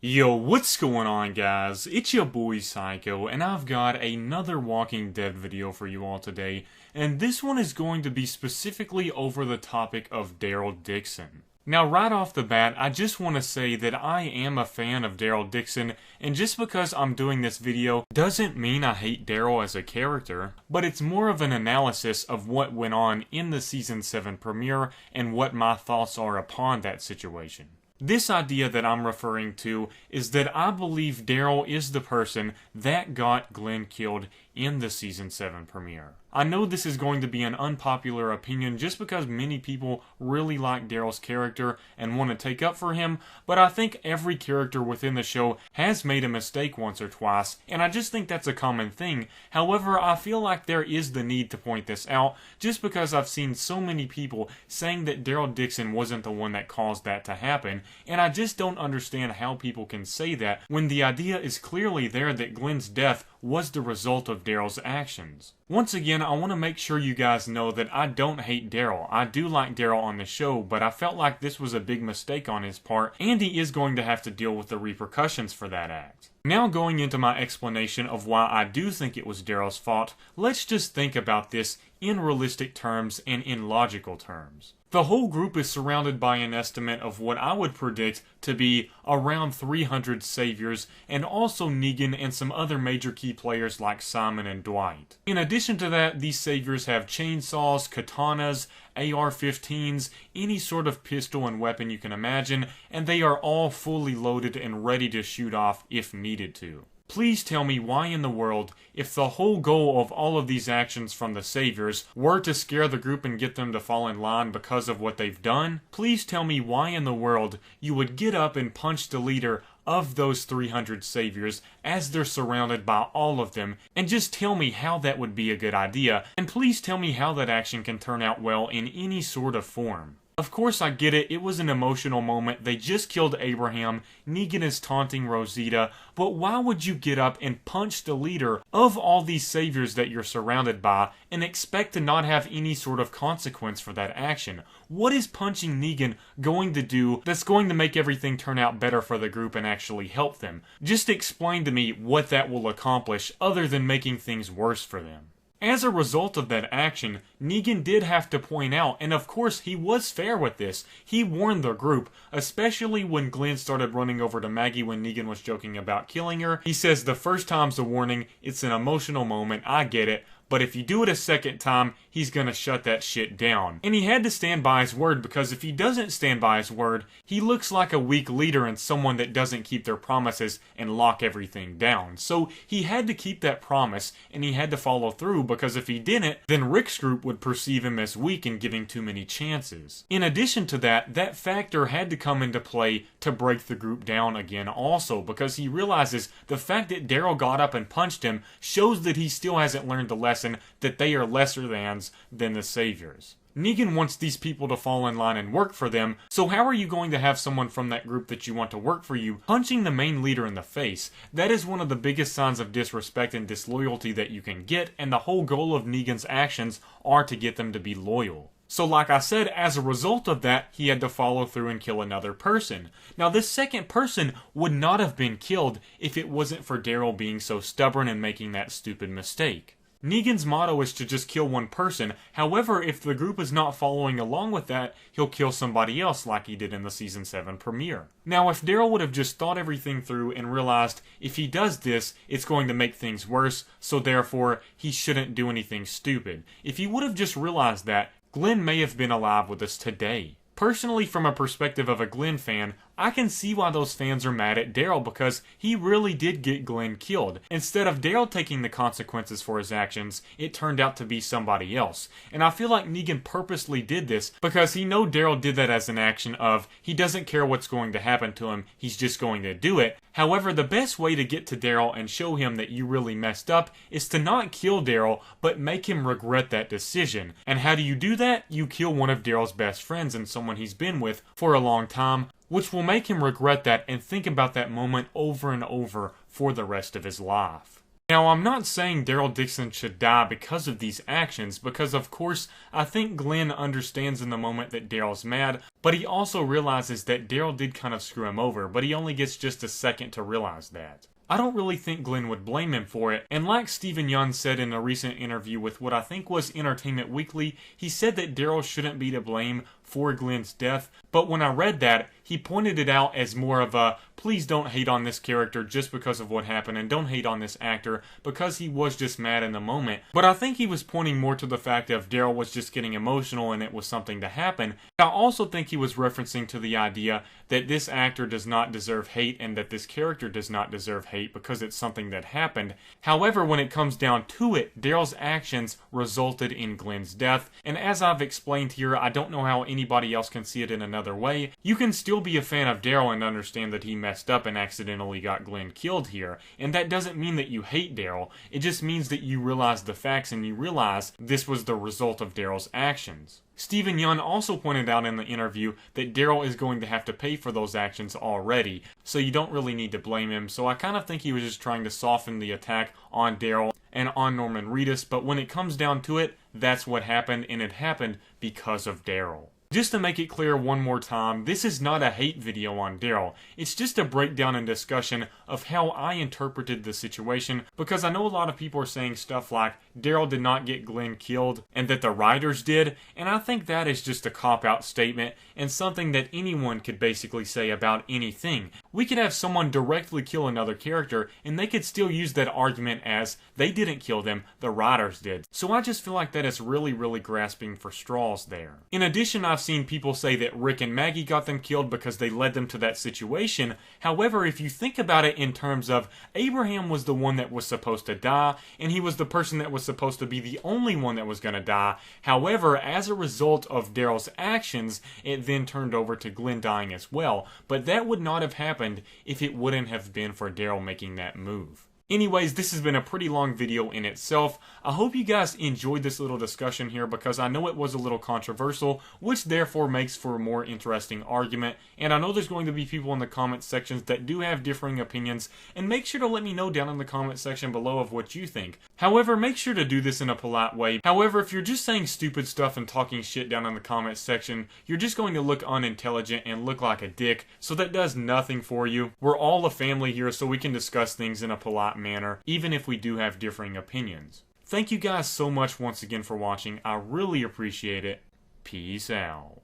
Yo, what's going on, guys? It's your boy Psycho, and I've got another Walking Dead video for you all today, and this one is going to be specifically over the topic of Daryl Dixon. Now, right off the bat, I just want to say that I am a fan of Daryl Dixon, and just because I'm doing this video doesn't mean I hate Daryl as a character, but it's more of an analysis of what went on in the Season 7 premiere and what my thoughts are upon that situation. This idea that I'm referring to is that I believe Daryl is the person that got Glenn killed in the Season 7 premiere. I know this is going to be an unpopular opinion just because many people really like Daryl's character and want to take up for him, but I think every character within the show has made a mistake once or twice, and I just think that's a common thing. However, I feel like there is the need to point this out just because I've seen so many people saying that Daryl Dixon wasn't the one that caused that to happen, and I just don't understand how people can say that when the idea is clearly there that Glenn's death was the result of Daryl's actions. Once again, I want to make sure you guys know that I don't hate Daryl. I do like Daryl on the show, but I felt like this was a big mistake on his part, and he is going to have to deal with the repercussions for that act. Now going into my explanation of why I do think it was Daryl's fault, let's just think about this in realistic terms and in logical terms. The whole group is surrounded by an estimate of what I would predict to be around 300 saviors, and also Negan and some other major key players like Simon and Dwight. In addition to that, these saviors have chainsaws, katanas, AR-15s, any sort of pistol and weapon you can imagine, and they are all fully loaded and ready to shoot off if needed to. Please tell me why in the world, if the whole goal of all of these actions from the saviors were to scare the group and get them to fall in line because of what they've done, please tell me why in the world you would get up and punch the leader of those 300 saviors as they're surrounded by all of them, and just tell me how that would be a good idea, and please tell me how that action can turn out well in any sort of form. Of course, I get it, it was an emotional moment, they just killed Abraham, Negan is taunting Rosita, but why would you get up and punch the leader of all these saviors that you're surrounded by and expect to not have any sort of consequence for that action? What is punching Negan going to do that's going to make everything turn out better for the group and actually help them? Just explain to me what that will accomplish other than making things worse for them. As a result of that action, Negan did have to point out, and of course he was fair with this, he warned the group, especially when Glenn started running over to Maggie when Negan was joking about killing her. He says the first time's a warning, it's an emotional moment, I get it, but if you do it a second time, he's gonna shut that shit down. And he had to stand by his word, because if he doesn't stand by his word, he looks like a weak leader and someone that doesn't keep their promises and lock everything down. So he had to keep that promise, and he had to follow through, because if he didn't, then Rick's group would perceive him as weak and giving too many chances. In addition to that, that factor had to come into play to break the group down again also, because he realizes the fact that Daryl got up and punched him shows that he still hasn't learned the lesson that they are lesser-thans than the saviors. Negan wants these people to fall in line and work for them, so how are you going to have someone from that group that you want to work for you punching the main leader in the face? That is one of the biggest signs of disrespect and disloyalty that you can get, and the whole goal of Negan's actions are to get them to be loyal. So like I said, as a result of that, he had to follow through and kill another person. Now this second person would not have been killed if it wasn't for Daryl being so stubborn and making that stupid mistake. Negan's motto is to just kill one person, however, if the group is not following along with that, he'll kill somebody else like he did in the Season 7 premiere. Now, if Daryl would have just thought everything through and realized if he does this, it's going to make things worse, so therefore, he shouldn't do anything stupid. If he would have just realized that, Glenn may have been alive with us today. Personally, from a perspective of a Glenn fan, I can see why those fans are mad at Daryl, because he really did get Glenn killed. Instead of Daryl taking the consequences for his actions, it turned out to be somebody else. And I feel like Negan purposely did this because he know Daryl did that as an action of he doesn't care what's going to happen to him, he's just going to do it. However, the best way to get to Daryl and show him that you really messed up is to not kill Daryl, but make him regret that decision. And how do you do that? You kill one of Daryl's best friends and someone he's been with for a long time, which will make him regret that and think about that moment over and over for the rest of his life. Now, I'm not saying Daryl Dixon should die because of these actions, because of course, I think Glenn understands in the moment that Daryl's mad, but he also realizes that Daryl did kind of screw him over, but he only gets just a second to realize that. I don't really think Glenn would blame him for it, and like Steven Yeun said in a recent interview with what I think was Entertainment Weekly, he said that Daryl shouldn't be to blame for Glenn's death, but when I read that, he pointed it out as more of a, please don't hate on this character just because of what happened, and don't hate on this actor because he was just mad in the moment. But I think he was pointing more to the fact of Daryl was just getting emotional and it was something to happen. I also think he was referencing to the idea that this actor does not deserve hate and that this character does not deserve hate because it's something that happened. However, when it comes down to it, Daryl's actions resulted in Glenn's death, and as I've explained here, I don't know how anybody else can see it in another way. You can still be a fan of Daryl and understand that he messed up and accidentally got Glenn killed here, and that doesn't mean that you hate Daryl, it just means that you realize the facts and you realize this was the result of Daryl's actions. Steven Yeun also pointed out in the interview that Daryl is going to have to pay for those actions already, so you don't really need to blame him, so I kind of think he was just trying to soften the attack on Daryl and on Norman Reedus, but when it comes down to it, that's what happened, and it happened because of Daryl. Just to make it clear one more time, this is not a hate video on Daryl. It's just a breakdown and discussion of how I interpreted the situation, because I know a lot of people are saying stuff like Daryl did not get Glenn killed and that the writers did, and I think that is just a cop-out statement and something that anyone could basically say about anything. We could have someone directly kill another character and they could still use that argument as they didn't kill them, the writers did. So I just feel like that is really grasping for straws there. In addition, I've seen people say that Rick and Maggie got them killed because they led them to that situation. However, if you think about it in terms of Abraham was the one that was supposed to die, and he was the person that was supposed to be the only one that was going to die. However, as a result of Daryl's actions, it then turned over to Glenn dying as well. But that would not have happened if it wouldn't have been for Daryl making that move. Anyways, this has been a pretty long video in itself. I hope you guys enjoyed this little discussion here because I know it was a little controversial, which therefore makes for a more interesting argument. And I know there's going to be people in the comment sections that do have differing opinions, and make sure to let me know down in the comment section below of what you think. However, make sure to do this in a polite way. However, if you're just saying stupid stuff and talking shit down in the comment section, you're just going to look unintelligent and look like a dick, so that does nothing for you. We're all a family here, so we can discuss things in a polite manner, even if we do have differing opinions. Thank you guys so much once again for watching. I really appreciate it. Peace out.